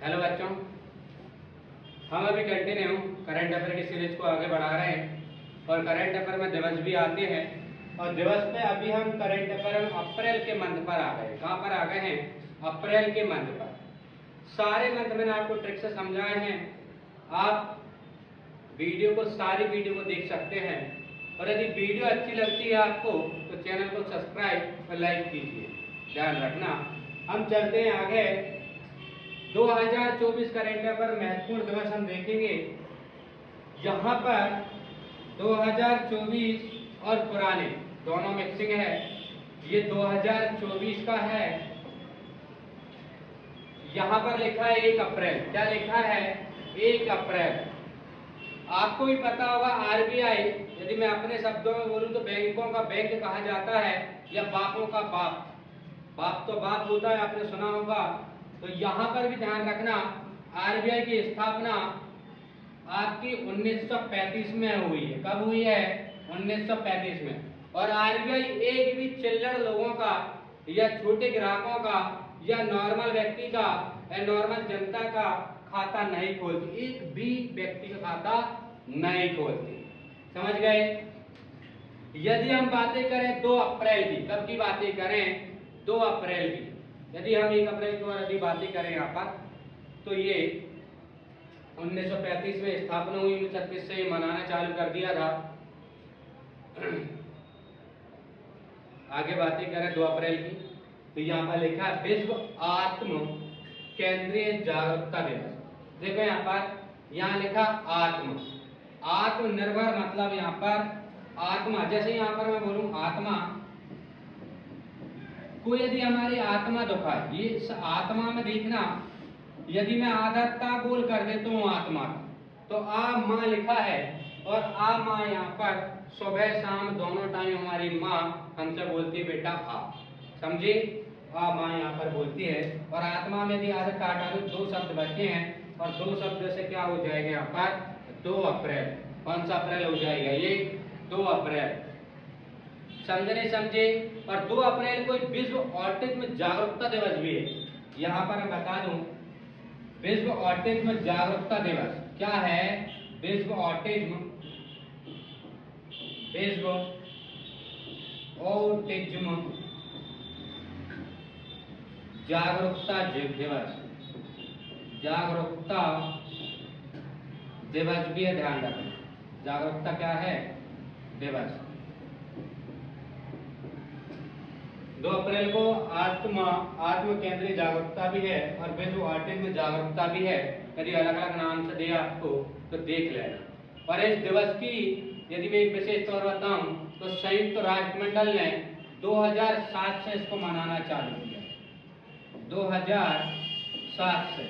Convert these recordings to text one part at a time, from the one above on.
Hello बच्चों, हम अभी कंटिन्यू करंट अफेयर की सीरीज को आगे बढ़ा रहे हैं और करंट अफेयर में दिवस भी आते हैं और दिवस पे अभी हम करंट अफेयर अप्रैल के मंथ पर आ गए। कहाँ पर आ गए हैं? अप्रैल के मंथ पर। सारे मंथ मैंने आपको ट्रिक से समझाए हैं। आप वीडियो को सारी वीडियो को देख सकते हैं और यदि वीडियो अच्छी लगती है आपको तो चैनल को सब्सक्राइब और लाइक कीजिए। ध्यान रखना। हम चलते हैं आगे। 2024 करंट अफेयर महत्वपूर्ण दिवस हम देखेंगे। यहाँ पर 2024 और पुराने दोनों मिक्सिंग है। ये 2024 का है। यहाँ पर लिखा है 1 अप्रैल। क्या लिखा है? 1 अप्रैल। आपको भी पता होगा आरबीआई, यदि मैं अपने शब्दों में बोलूं तो बैंकों का बैंक कहा जाता है या बापों का बाप। बाप तो बाप होता है, आपने सुना होगा। तो यहाँ पर भी ध्यान रखना, आरबीआई की स्थापना आपकी 1935 में हुई है। कब हुई है? 1935 में। और आरबीआई एक भी चिल्लर लोगों का या छोटे ग्राहकों का या नॉर्मल व्यक्ति का या नॉर्मल जनता का खाता नहीं खोलती। एक भी व्यक्ति का खाता नहीं खोलती। समझ गए? यदि हम बातें करें 2 अप्रैल की, कब की बातें करें? 2 अप्रैल की। यदि हम 1 अप्रैल की यदि बातें करें यहाँ पर, तो ये 1935 में स्थापना हुई। 1936 से मनाना चालू कर दिया था। आगे बातें करें 2 अप्रैल की, तो यहाँ पर लिखा है विश्व आत्म केंद्रीय जागरूकता दिवस। देखो यहाँ पर, यहाँ लिखा आत्म, आत्मनिर्भर मतलब यहाँ पर आत्मा। जैसे यहाँ पर मैं बोलूं आत्मा, कोई यदि हमारी आत्मा दुखा है, ये आत्मा में देखना, यदि मैं आदत्ता बोल कर देता हूँ आत्मा, तो आ माँ लिखा है और आ माँ यहाँ पर सुबह शाम दोनों टाइम हमारी माँ हमसे बोलती है बेटा आ। समझे? आ माँ यहाँ पर बोलती है। और आत्मा में यदि आदत काटा दो, 2 शब्द बचे हैं और 2 शब्द से क्या हो जाएगा यहाँ पर? 2 अप्रैल। कौन सा अप्रैल हो जाएगा? ये 2 अप्रैल। समझे नहीं समझे? और 2 अप्रैल को विश्व ऑटिज्म जागरूकता दिवस भी है। यहाँ पर मैं बता दूं, विश्व ऑटिज्म जागरूकता दिवस क्या है? विश्व ऑटिज्म जागरूकता दिवस, जागरूकता दिवस भी है। ध्यान रखना, जागरूकता क्या है? दिवस। 2 अप्रैल को आत्म केंद्रीय जागरूकता भी है और विश्व ऑटिज्म जागरूकता भी है। यदि अलग अलग नाम से दिया आपको तो देख लेना। और इस दिवस की यदि मैं एक विशेष तौर बताऊं तो संयुक्त राष्ट्र मंडल ने 2007 से इसको मनाना चालू किया। 2007 से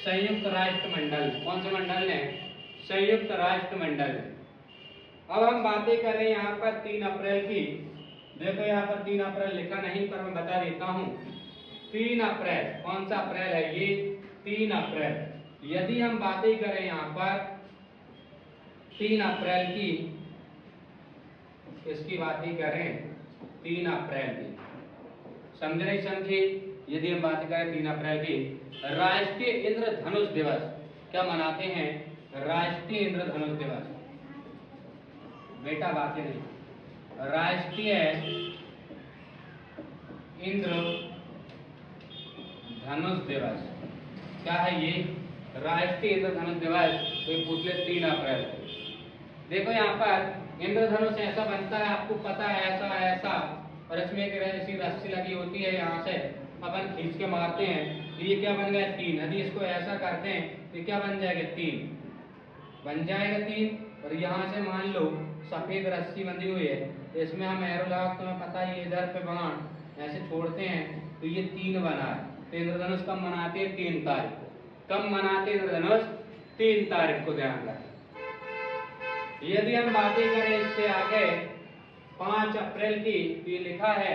संयुक्त राष्ट्र मंडल। कौन से मंडल ने? संयुक्त राष्ट्र मंडल ने। अब हम बातें करें यहाँ पर 3 अप्रैल की। देखो यहाँ पर 3 अप्रैल लिखा नहीं, पर मैं बता देता हूँ। 3 अप्रैल कौन सा अप्रैल है? ये 3 अप्रैल। यदि हम बातें करें यहाँ पर 3 अप्रैल की, इसकी बातें करें 3 अप्रैल की, समझे नहीं समझे? यदि हम बात करें 3 अप्रैल की, राष्ट्रीय इंद्रधनुष दिवस क्या मनाते हैं? राष्ट्रीय इंद्रधनुष दिवस। बेटा बातें नहीं, राष्ट्रीय इंद्रधनुष दिवस क्या है? ये राष्ट्रीय इंद्रधनुष दिवस कोई पूछ ले 3 अप्रैल को। देखो यहाँ पर इंद्रधनुष ऐसा बनता है, आपको पता है, ऐसा ऐसा, और इसमें एक ऐसी रस्सी लगी होती है, यहाँ से अपन खींच के मारते हैं तो ये क्या बन गया? 3। यदि इसको ऐसा करते हैं तो क्या बन जाएगा? 3 बन जाएगा 3। और यहाँ से मान लो सफेद रस्सी बंधी हुई है, इसमें हम एरो लगा, तुम्हें पता ही, इधर पे बाण ऐसे छोड़ते हैं तो ये 3 बना है। तो इंद्रधनुष कब मनाते हैं? 3 तारीख को। कब मनाते हैं इंद्रधनुष? 3 तारीख को। ध्यान रखें। यदि हम बातें करें इससे आगे 5 अप्रैल की, तो ये लिखा है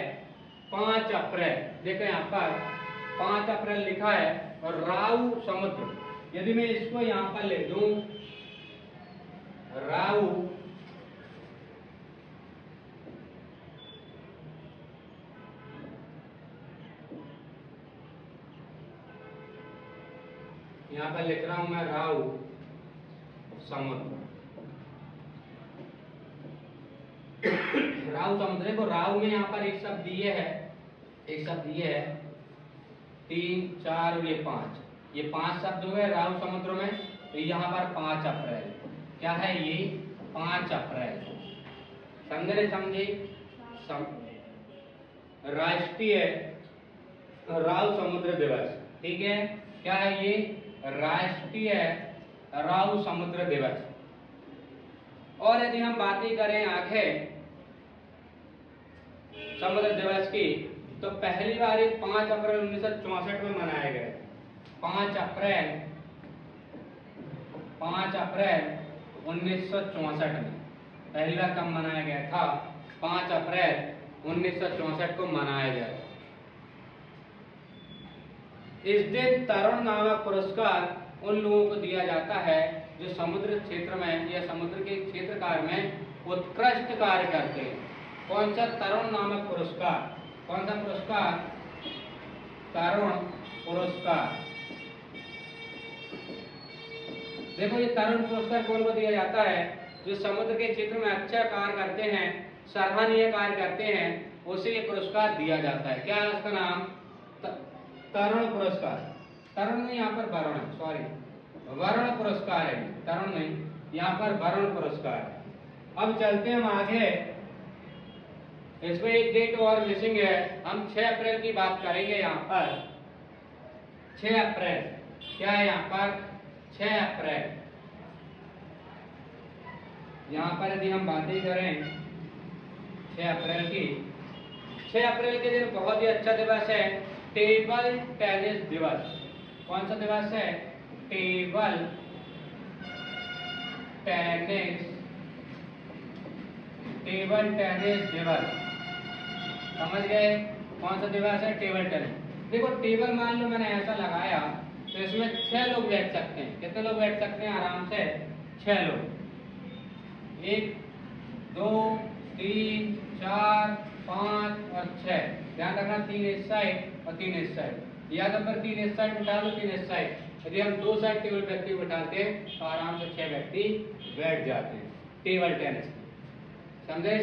5 अप्रैल। देखो यहाँ पर 5 अप्रैल लिखा है और राहु समुद्र। यदि मैं इसको यहाँ पर लिख दूं राहु यहाँ पर लिख रहा हूं मैं राहु समुद्र। राहु समुद्र, देखो राहु में यहाँ पर एक शब्द दिए है, एक शब्द दिए है 3, 4 और ये 5, ये 5 शब्द हुए राहु समुद्र में। तो यहाँ पर 5 अप्रैल, क्या है ये 5 अप्रैल, समझे समझे, राष्ट्रीय राहु समुद्र दिवस, ठीक है, क्या है ये राष्ट्रीय राहु समुद्र दिवस। और यदि हम बातें करें आगे समुद्र दिवस की, तो पहली बार 5 अप्रैल 1964 में मनाया गया। 5 अप्रैल 1964 में पहली बार कब मनाया गया था? 5 अप्रैल 1964 को मनाया गया। इस दिन तरुण नामक पुरस्कार उन लोगों को दिया जाता है जो समुद्र क्षेत्र में या समुद्र के क्षेत्रकार में उत्कृष्ट कार्य करते हैं। कौन सा तरुण नामक पुरस्कार? कौन सा पुरस्कार? तरुण पुरस्कार। देखो ये तरुण पुरस्कार कौन को दिया जाता है? जो समुद्र के क्षेत्र में अच्छा कार्य करते हैं, सराहनीय कार्य करते हैं, उसे ये पुरस्कार दिया जाता है। क्या है उसका नाम? तरुण पुरस्कार। तरुण नहीं, यहाँ पर वरुण है, सॉरी, वरुण पुरस्कार है, तरुण नहीं, यहाँ पर वरुण पुरस्कार है। अब चलते हैं हम आगे, इसमें एक डेट और मिसिंग है, हम 6 अप्रैल की बात करेंगे। यहाँ पर 6 अप्रैल, क्या है यहाँ पर? 6 अप्रैल। यहाँ पर यदि हम बातें करें 6 अप्रैल की, 6 अप्रैल के दिन बहुत ही अच्छा दिवस है, टेबल टेनिस दिवस। कौन सा दिवस है? टेबल टेनिस, टेबल टेनिस दिवस। समझ गए कौन सा दिवस है? Table tennis. देखो टेबल मान लो मैंने ऐसा लगाया तो इसमें 6 लोग बैठ सकते हैं। कितने लोग बैठ सकते हैं? आराम से 6 लोग। 1 2 3 4 5 और 6। ध्यान रखना 3 इस साइड और 3 इस साइड, या तो फिर 3 इस साइड बिठा लो, 3 इस साइड। यदि हम 2 साइड टेबल व्यक्ति बिठाते हैं तो आराम से 6 व्यक्ति बैठ जाते हैं टेबल टेनिस।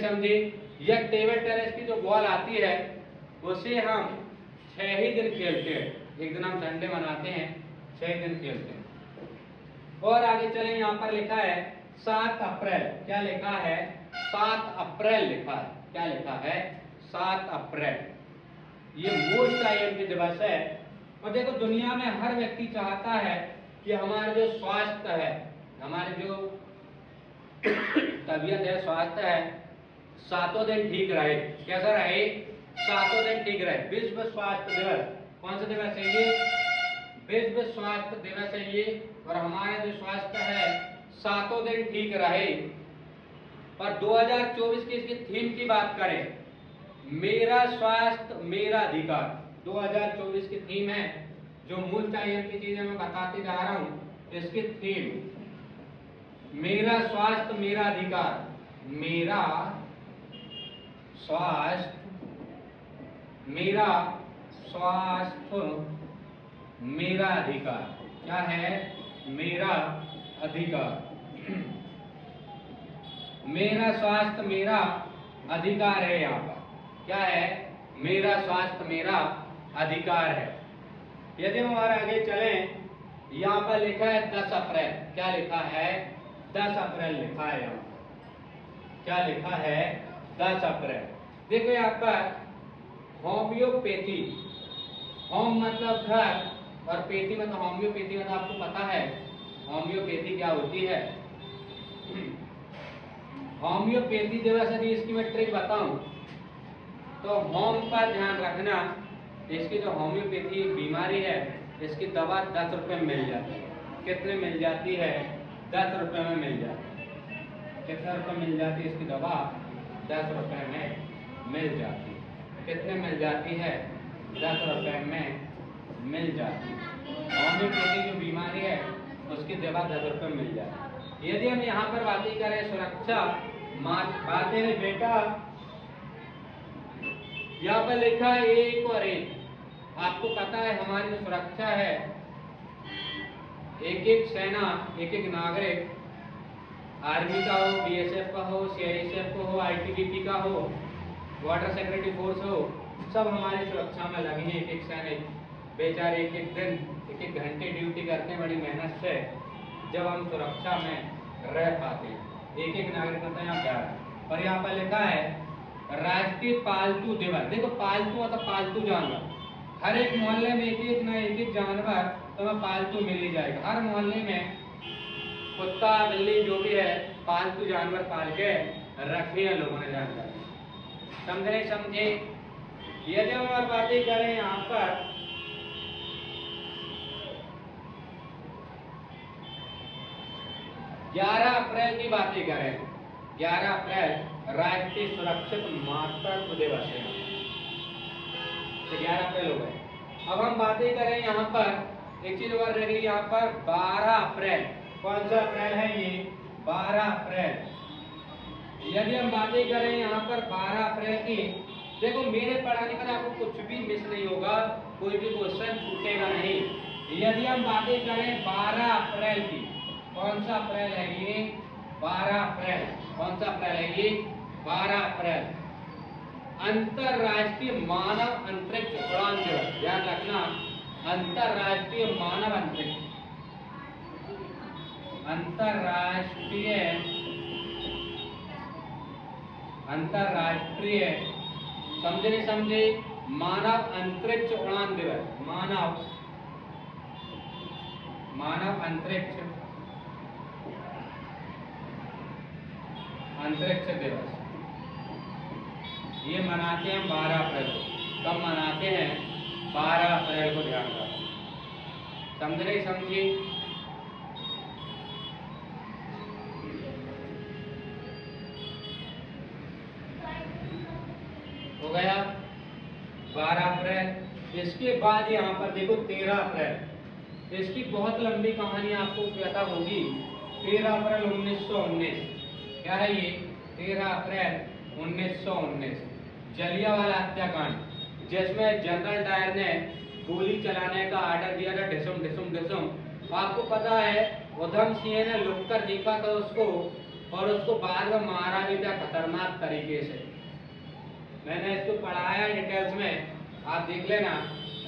समझे? यह टेबल टेनिस की जो बॉल आती है उसे हम 6 ही दिन खेलते हैं। एक दिन हम संडे मनाते हैं, 6 दिन खेलते हैं। और आगे चलें, यहाँ पर लिखा है 7 अप्रैल। क्या लिखा है? 7 अप्रैल लिखा है। क्या लिखा है? 7 अप्रैल। ये मोस्ट आईएमपी दिवस है। और देखो दुनिया में हर व्यक्ति चाहता है कि हमारे जो स्वास्थ्य है, हमारे जो तबीयत है, स्वास्थ्य है, 7 दिन ठीक रहे। कैसा रहे? 7 दिन ठीक रहे। विश्व स्वास्थ्य दिवस, कौन सा दिवस है ये? विश्व स्वास्थ्य दिवस है ये। और हमारा जो स्वास्थ्य है 7 दिन ठीक रहे। और 2024 की इसकी थीम की बात करें, मेरा स्वास्थ्य मेरा अधिकार। 2024 की थीम है, जो मूल आईएमपी चीजें मैं बताते जा रहा हूं, इसकी थीम मेरा स्वास्थ्य मेरा अधिकार। मेरा स्वास्थ्य मेरा अधिकार। क्या है? मेरा अधिकार। मेरा स्वास्थ्य मेरा अधिकार है। यहाँ पर क्या है? मेरा स्वास्थ्य मेरा अधिकार है। यदि हम और आगे चलें, यहाँ पर लिखा है 10 अप्रैल। क्या लिखा है? 10 अप्रैल लिखा है। यहाँ क्या लिखा है? 10 अप्रैल। देखो यहाँ पर होम्योपैथी, होम मतलब घर और पैथी मतलब होम्योपैथी मतलब आपको पता है होम्योपैथी क्या होती है। होम्योपैथी दिवस यदि इसकी मैं ट्रिक बताऊं तो होम पर ध्यान रखना, इसकी जो होम्योपैथी बीमारी है इसकी दवा 10 रुपए में मिल जाती है। कितने मिल जाती है? 10 रुपए में मिल जाती है। कितने रुपए मिल जाती है इसकी दवा? 10 रुपए में मिल जाती है। कितने मिल जाती है? 10 रुपए में मिल जाती है। होम्योपैथी जो बीमारी है उसकी दवा 10 रुपए में मिल जाती है। यदि हम यहाँ पर बातें करें सुरक्षा, बातें हैं बेटा, यहाँ पर लिखा है 1 और 1। आपको पता है हमारी जो सुरक्षा है एक एक सेना, एक एक नागरिक, आर्मी का हो, बीएसएफ का हो, सीआईएसएफ का हो, आईटीबीपी का हो, वाटर सिक्योरिटी फोर्स हो, सब हमारी सुरक्षा में लगी है। एक एक सैनिक बेचारे एक एक दिन, एक एक घंटे ड्यूटी करते हैं बड़ी मेहनत से, जब हम सुरक्षा में रह पाते हैं। एक एक नागरिक होता है यहाँ प्यार। और यहाँ पर लिखा है राष्ट्रीय पालतू दिवस। देखो पालतू मतलब पालतू जानवर, हर एक मोहल्ले में एक एक ना एक एक जानवर तुम्हें पालतू मिल ही जाएगा। हर मोहल्ले में कुत्ता बिल्ली जो भी है पालतू जानवर पाल के रखे हैं लोगों ने जानवर। समझे समझे। यदि हम और बातें करें यहाँ पर 11 अप्रैल की बातें करें, 11 अप्रैल राष्ट्रीय सुरक्षित मातृत्व दिवस है। तो 11 अप्रैल हो गए। अब हम बातें करें यहाँ पर एक चीज और रह गई यहाँ पर 12 अप्रैल। कौन सा अप्रैल है ये? 12 अप्रैल। यदि हम बातें करें यहाँ पर 12 अप्रैल की, देखो मेरे पढ़ाने पर आपको कुछ भी मिस नहीं होगा, कोई भी क्वेश्चन छूटेगा नहीं। यदि हम बातें करें 12 अप्रैल की, कौन सा अप्रैल है ये? 12 अप्रैल। कौन सा अप्रैल है ये? 12 अप्रैल अंतरराष्ट्रीय मानव अंतरिक्ष उड़ान दिवस। ध्यान रखना, अंतरराष्ट्रीय मानव अंतरिक्ष, अंतरराष्ट्रीय समझे नहीं समझे? मानव अंतरिक्ष उड़ान दिवस। मानव अंतरिक्ष दिवस ये मनाते हैं हम 12 अप्रैल को। कब मनाते हैं? 12 अप्रैल को। ध्यान रखो। समझ नहीं समझी? हो गया 12 अप्रैल। इसके बाद यहाँ पर देखो 13 अप्रैल। इसकी बहुत लंबी कहानी आपको पता होगी। 13 अप्रैल 1919। क्या है ये? 13 अप्रैल 1919 जलियांवाला हत्याकांड, जिसमें जनरल डायर ने गोली चलाने का आर्डर दिया था। ढिसुम ढिसुम ढिसुम। आपको पता है उधम सिंह ने लुक कर देखा था उसको, और उसको बाद में मारा भी था खतरनाक तरीके से। मैंने इसको पढ़ाया डिटेल्स में, आप देख लेना।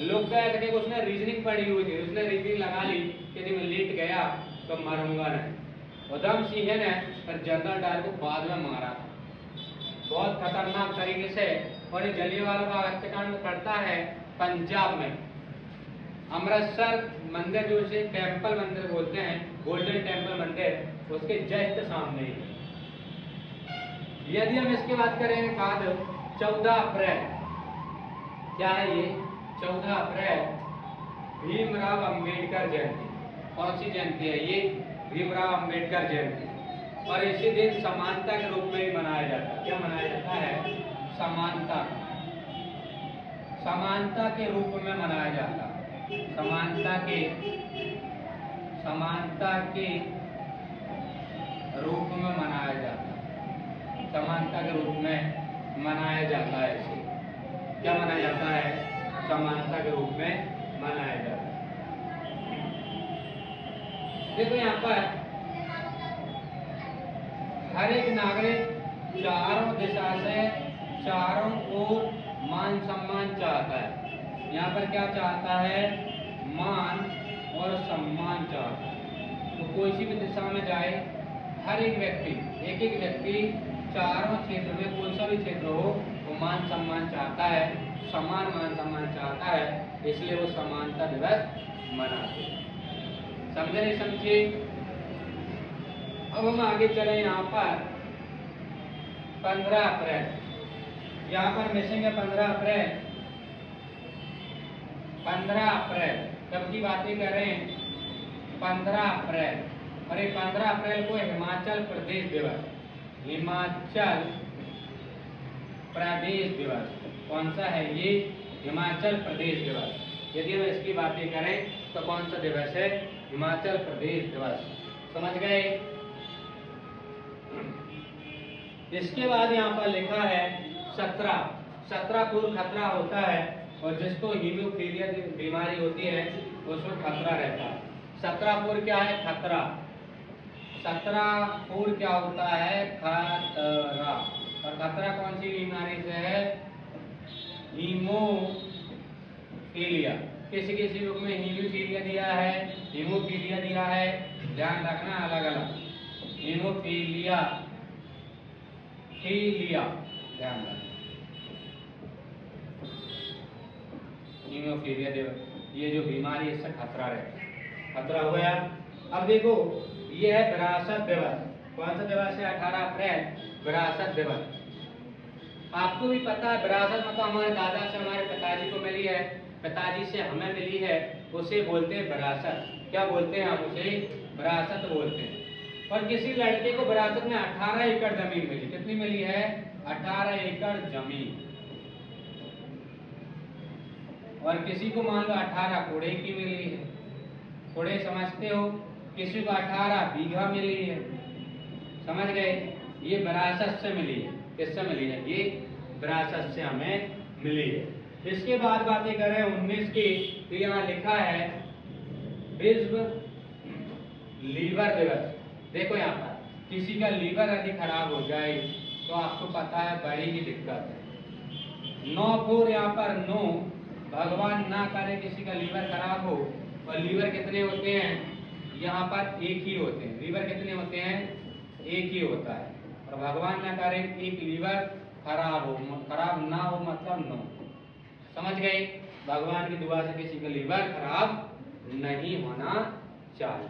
लोग क्या कहते हैं, उसने रीजनिंग पढ़ी हुई थी, उसने रीजनिंग लगा ली कि यदि मैं लेट गया तो मरूंगा नहीं। उधम सिंह ने फिर जनरल डायर को बाद में मारा था बहुत खतरनाक तरीके से। और ये जलियांवाला बाग हत्याकांड पड़ता है पंजाब में, अमृतसर मंदिर जो इसे टेम्पल मंदिर बोलते हैं, गोल्डन टेम्पल मंदिर, उसके जस्ट सामने ही। यदि हम इसकी बात करें बाद 14 अप्रैल, क्या है ये? 14 अप्रैल भीमराव अंबेडकर जयंती। कौन सी जयंती है ये? भीमराव अंबेडकर जयंती। और इसी दिन समानता के रूप में ही मनाया जाता है। क्या मनाया जाता है? समानता के रूप में मनाया जाता है। समानता के रूप में मनाया जाता है। समानता के रूप में मनाया जाता है इसे। क्या मनाया जाता है? समानता के रूप में मनाया जाता है। देखो यहाँ पर हर एक नागरिक चारों दिशा से चारों ओर मान सम्मान चाहता है। यहाँ पर क्या चाहता है? मान और सम्मान चाहता है। तो कोई सी भी दिशा में जाए, हर एक व्यक्ति, एक एक व्यक्ति चारों क्षेत्र में कोई सा भी क्षेत्र हो, वो मान सम्मान चाहता है, समान मान सम्मान चाहता है। इसलिए वो समानता दिवस मनाते हैं। समझे नहीं समझे? अब हम आगे चले यहाँ पर 15 अप्रैल। यहाँ पर मिसिंग है 15 अप्रैल। 15 अप्रैल कब की बातें करें? 15 अप्रैल। और ये 15 अप्रैल को हिमाचल प्रदेश दिवस, हिमाचल प्रदेश दिवस। कौन सा है ये? हिमाचल प्रदेश दिवस। यदि हम इसकी बातें करें तो कौन सा दिवस है? हिमाचल प्रदेश दिवस। समझ गए? इसके बाद यहाँ पर लिखा है 17 को खतरा होता है, और जिसको हीमोफीलिया बीमारी होती है उसको खतरा रहता है। 17 क्या है? खतरा। 17 क्या होता है? खतरा। और खतरा कौन सी बीमारी से है? हीमोफीलिया। किसी किसी बुक में हीमोफीलिया दिया है, हीमोफीलिया दिया है, ध्यान रखना अलग अलग। हीमोफीलिया, फीलिया, ध्यान रखना। हीमोफीलिया ये जो बीमारी है इससे खतरा रहता है। खतरा हो गया। अब देखो ये है विरासत दिवस। कौन सा दिवस है? 18 अप्रैल विरासत दिवस। आपको भी पता है विरासत मतलब हमारे दादा से हमारे पिताजी को मिली है, पिताजी से हमें मिली है, उसे बोलते हैं विरासत। क्या बोलते हैं हम उसे? विरासत बोलते हैं। और किसी लड़के को विरासत में 18 एकड़ जमीन मिली। कितनी मिली है? 18 एकड़ जमीन। और किसी को मान लो 18 कोड़े की मिली है। कोड़े समझते हो? किसी को 18 बीघा मिली है। समझ गए? ये विरासत से मिली है। किससे मिली है? ये विरासत से हमें मिली है। इसके बाद बातें करें 19 की, तो यहाँ लिखा है विश्व लीवर दिवस। देखो यहाँ पर किसी का लीवर यदि खराब हो जाए तो आपको पता है बड़ी की दिक्कत है। 9 यहाँ पर नो, भगवान ना करे किसी का लीवर खराब हो। और लीवर कितने होते हैं? यहाँ पर एक ही होते हैं। लीवर कितने होते हैं? एक ही होता है। और भगवान ना करे एक लीवर खराब हो, खराब ना हो मतलब नो। समझ गए? भगवान की दुआ से किसी का लीवर खराब नहीं होना चाहिए।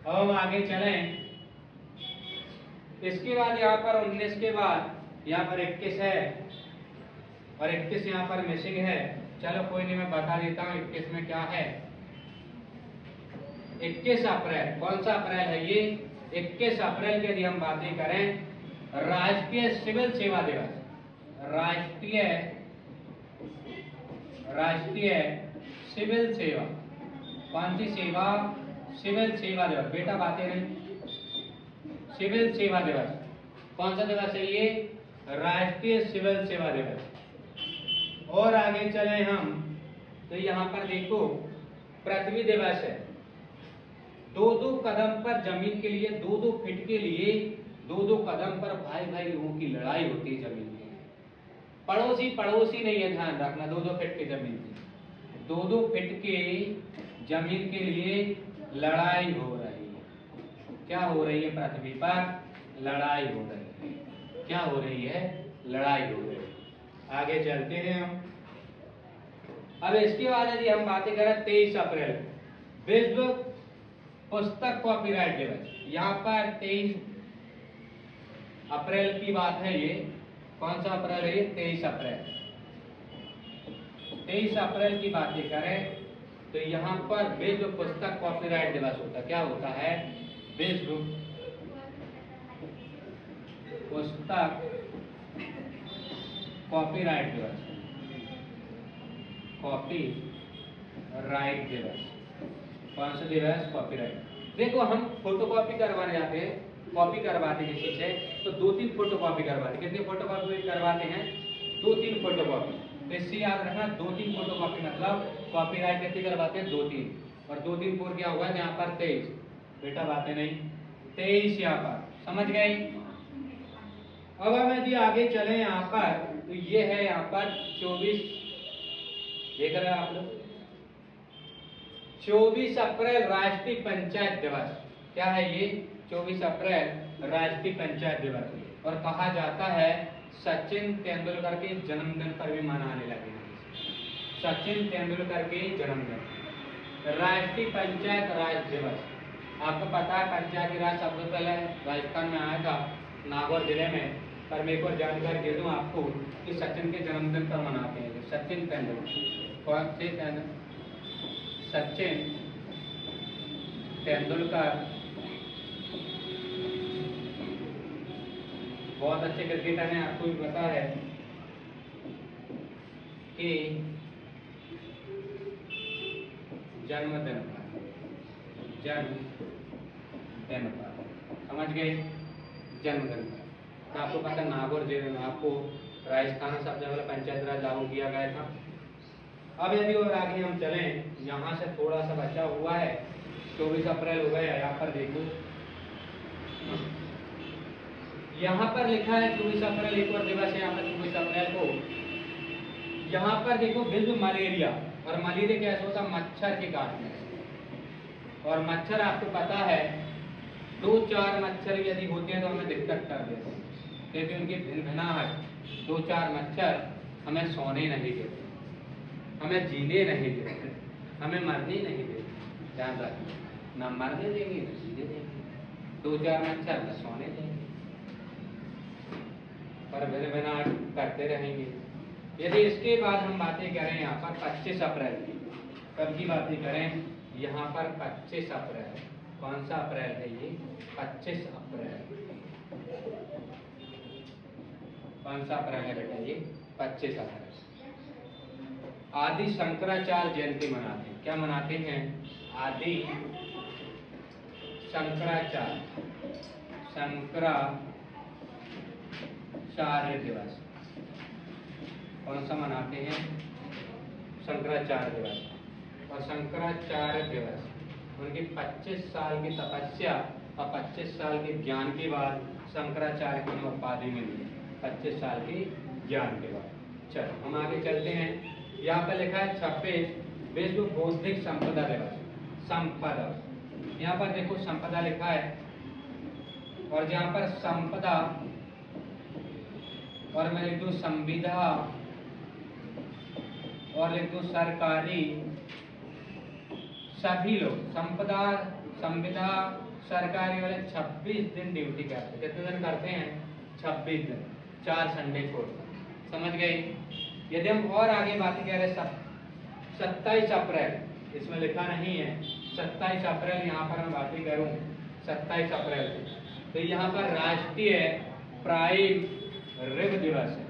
अब हम आगे चलें। इसके बाद यहाँ पर 19 के बाद यहाँ पर 21 है और 21 यहाँ पर मिसिंग है। चलो कोई नहीं, मैं बता देता हूँ 21 में क्या है। 21 अप्रैल, कौन सा अप्रैल है ये? 21 अप्रैल की यदि हम बातें करें, राष्ट्रीय सिविल सेवा दिवस। राष्ट्रीय सिविल सेवा। कौन सी सेवा? सिविल सेवा दिवस। बेटा बातें नहीं। सिविल सेवा दिवस कौन सा दिवस है ये? राष्ट्रीय सिविल सेवा दिवस। और आगे चले हम तो यहाँ पर देखो पृथ्वी दिवस है। 2-2 कदम पर जमीन के लिए, 2-2 फीट के लिए 2-2 कदम पर भाई भाई लोगों की लड़ाई होती है जमीन के लिए। पड़ोसी पड़ोसी नहीं है, ध्यान रखना। 2-2 फीट की जमीन की, 2-2 फीट के जमीन के लिए लड़ाई हो रही है। क्या हो रही है? पृथ्वी पर लड़ाई हो रही है। क्या हो रही है? लड़ाई हो रही है। आगे चलते हैं हम। अब इसके बाद यदि हम बातें करें 23 अप्रैल विश्व पुस्तक कॉपीराइट दिवस। यहाँ पर 23 अप्रैल की बात है ये। कौन सा अप्रैल है ये? 23 अप्रैल। 23 अप्रैल की बातें करें तो यहाँ पर विश्व पुस्तक कॉपीराइट दिवस होता है। क्या होता है? विश्व पुस्तक कॉपीराइट दिवस। कॉपीराइट दिवस। कौन सा दिवस? कॉपीराइट। देखो हम फोटोकॉपी करवाने जाते हैं, कॉपी करवाते हैं किसी से तो 2-3 फोटोकॉपी करवाते हैं। कितनी फोटोकॉपी करवाते हैं? 2-3 फोटोकॉपी। तो इससे याद रखना 2-3 फोटोकॉपी मतलब कॉपीराइट कितनी करवाते हैं? 2-3। और 2-3 4 क्या हुआ यहाँ पर? 23। बेटा बातें नहीं। 23 यहाँ पर। समझ गए? अब हम यदि आगे चले यहाँ पर तो ये है यहाँ पर 24, देख रहे हैं आप लोग, 24 अप्रैल राष्ट्रीय पंचायत दिवस। क्या है ये? 24 अप्रैल राष्ट्रीय पंचायत दिवस। और कहा जाता है सचिन तेंदुलकर के जन्मदिन पर भी मनाने लगे। सचिन तेंदुलकर के जन्मदिन। राष्ट्रीय पंचायत राज दिवस। आपको पता है पंचायती राज सबसे पहले राजस्थान में आया था, नागौर जिले में। पर मैं एक और जानकारी दे दूं आपको कि सचिन के जन्मदिन पर मनाते हैं। सचिन तेंदुलकर, कौन से सचिन तेंदुलकर बहुत अच्छे क्रिकेटर हैं, आपको भी पता है कि जन्मदिन पर, समझ गए? जन्मदिन पर। तो आपको पता नागौर जिले में, आपको राजस्थान में सबसे पहले पंचायत राज लागू किया गया था। अब यदि और आगे हम चलें, यहाँ से थोड़ा सा बचा हुआ है, 24 अप्रैल हो गया। यहाँ पर देखो, यहाँ पर लिखा है 24 अप्रैल एक और दिवस है यहाँ पर 24 अप्रैल को। यहाँ पर देखो विश्व मलेरिया, और मलेरिया कैसे होता है? मच्छर के काटने से। और मच्छर आपको पता है 2-4 मच्छर यदि होते हैं तो हमें दिक्कत कर देते हैं, क्योंकि उनकी भिनभिनाहट, 2-4 मच्छर हमें सोने नहीं देते, हमें जीने नहीं देते, हमें मरने नहीं देते। ध्यान रखिए, न मरने देंगे न जीने देंगे, 2-4 मच्छर न सोने देंगे, पर भिनभिनाहट करते रहेंगे। यदि इसके बाद हम बातें करें यहाँ पर 25 अप्रैल की, कब की बातें करें? यहाँ पर 25 अप्रैल, कौन सा अप्रैल है ये? 25 अप्रैल। कौन सा अप्रैल है बेटा ये? 25 अप्रैल। आदि शंकराचार्य जयंती मनाते हैं। क्या मनाते हैं? आदि शंकराचार्य दिवस। कौन सा मनाते हैं? शंकराचार्य दिवस। और शंकराचार्य दिवस उनकी 25 साल की तपस्या और 25 साल के ज्ञान के बाद शंकराचार्य की उपाधि मिली, 25 साल की ज्ञान के बाद। चलो हम आगे चलते हैं। यहाँ पर लिखा है 26 विश्व बौद्धिक संपदा दिवस। संपदा, यहाँ पर देखो संपदा लिखा है, और जहाँ पर संपदा और मैं लिख दूँ संविदा और लिख दूँ सरकारी, सभी लोग संपदा, संविदा, सरकारी वाले 26 दिन ड्यूटी करते हैं। कितने दिन करते हैं? 26 दिन, 4 संडे छोड़कर। समझ गए? यदि हम और आगे बात करें 27 अप्रैल, इसमें लिखा नहीं है 27 अप्रैल, यहाँ पर मैं बातें करूँ 27 अप्रैल, तो यहाँ पर राष्ट्रीय प्राइम रिब दिवस है।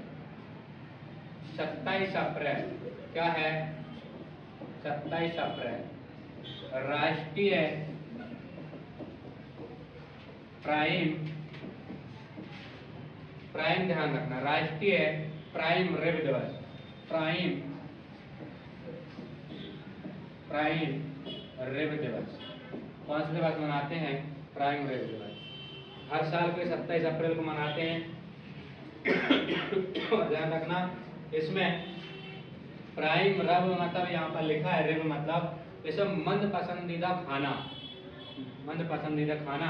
27 अप्रैल क्या है? 27 अप्रैल राष्ट्रीय प्राइम ध्यान रखना, राष्ट्रीय प्राइम रिब दिवस। प्राइम रिब दिवस कौन सा दिवस मनाते हैं? प्राइम रिब दिवस। हर साल को 27 अप्रैल को मनाते हैं। ध्यान रखना, इसमें प्राइम रब मतलब यहाँ पर लिखा है, रिब मतलब इसमें मंद पसंदीदा खाना, मंद पसंदीदा खाना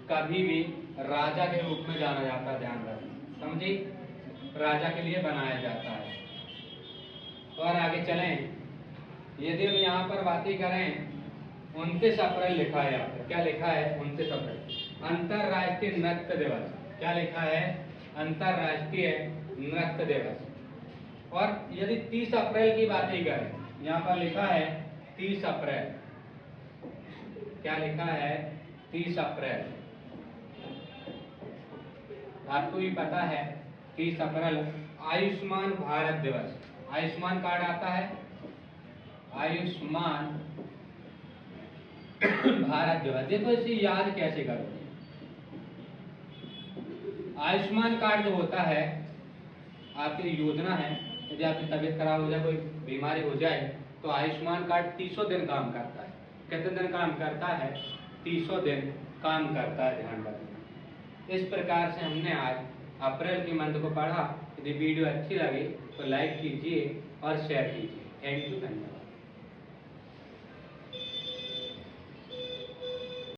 कभी भी राजा के रूप में जाना जाता है। ध्यान रखना, समझी? राजा के लिए बनाया जाता है। और आगे चलें, यदि हम यहाँ पर बातें करें 29 अप्रैल लिखा है यहाँ पर। क्या लिखा है? 29 अप्रैल अंतरराष्ट्रीय नृत्य दिवस। क्या लिखा है? अंतरराष्ट्रीय नृत्य दिवस। और यदि 30 अप्रैल की बातें करें, यहाँ पर लिखा है 30 अप्रैल। क्या लिखा है? 30 अप्रैल। आपको भी पता है 30 अप्रैल आयुष्मान भारत दिवस। आयुष्मान कार्ड आता है, आयुष्मान भारत दिवस। देखो इसे याद कैसे करोगे? आयुष्मान कार्ड जो होता है आपकी योजना है, यदि आपकी तबीयत खराब हो जाए, कोई बीमारी हो जाए, तो आयुष्मान कार्ड 300 दिन काम करता है। कितने दिन काम करता है? 300 दिन काम करता है। ध्यान रखना। इस प्रकार से हमने आज अप्रैल के मंथ को पढ़ा। यदि वीडियो अच्छी लगी तो लाइक कीजिए और शेयर कीजिए। थैंक यू, धन्यवाद।